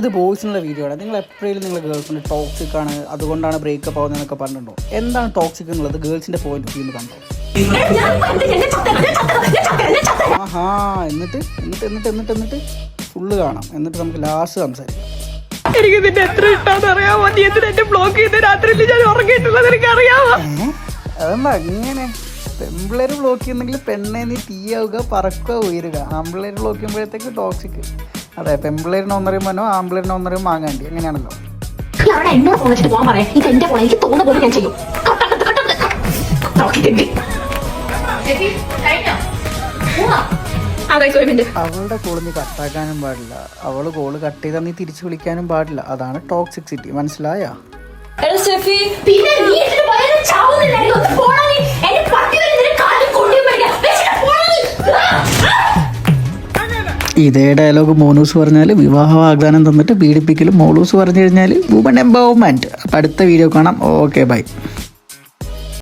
ഇത് ബോയ്സിനുള്ള വീഡിയോ ആണ്. നിങ്ങൾ എപ്പോഴും നിങ്ങളുടെ ഗേൾഫ്രണ്ട് ടോക്സിക് ആണ്, അതുകൊണ്ടാണ് ബ്രേക്കപ്പ് ആവുന്നതെന്നൊക്കെ പറഞ്ഞിട്ടുണ്ടോ? എന്താണ് ടോക്സിക് എന്നുള്ളത് ഗേൾസിന്റെ പോയിന്റ് ഓഫ് വ്യൂ കണ്ടോ? ആഹാ, എന്നിട്ട് ഫുള്ള് കാണാം. എന്നിട്ട് നമുക്ക് ലാസ്റ്റ് സംസാരിക്കാം. എനിക്ക് നിന്നെ എത്ര ഇട്ടാന്ന് അറിയാമോ? നീ എന്തിനാ എന്നെ ബ്ലോക്ക് ചെയ്ത് രാത്രിയിൽ ഞാൻ ഉറങ്ങിയിട്ടുള്ളത് എനിക്ക് അറിയാമോ? അതെന്താ ഇങ്ങനെ? പെൺപിള്ളേര് ബ്ലോക്ക് ചെയ്യുന്നെങ്കിൽ പെണ്ണെ നീ തീയാവുക, പറക്കുക, ഉയരുക. ആൺപിള്ളേര് ബ്ലോക്ക് ചെയ്യുമ്പോഴത്തേക്ക് ടോക്സിക്. അതെ, പെൺപിള്ളേരിനെ ഒന്നറിയും മനോ, ആൺപിള്ളേരിനെ ഒന്നറിയും മാങ്ങാണ്ടി. എങ്ങനെയാണല്ലോ. എന്നോട് ഫോൺ വെച്ചിട്ട് പോകാൻ പറയാം. ഇത് എന്റെ ഫോൺ, എനിക്ക് തോന്നുന്ന പോലെ ഞാൻ ചെയ്യും. അവളുടെ കോള് നീ കട്ടാക്കാനും പാടില്ല, അവള് കോള് കട്ട് ചെയ്താൽ നീ തിരിച്ചു വിളിക്കാനും പാടില്ല. അതാണ് ടോക്സിസിറ്റി. മനസ്സിലായ? ഇതേ ഡയലോഗ് മോനൂസ് പറഞ്ഞാൽ വിവാഹ വാഗ്ദാനം തന്നിട്ട് പീഡിപ്പിക്കലും മോളൂസ് പറഞ്ഞു കഴിഞ്ഞാൽ വുമൺ എംപവർമെന്റ്. അപ്പം അടുത്ത വീഡിയോ കാണാം. Okay, by.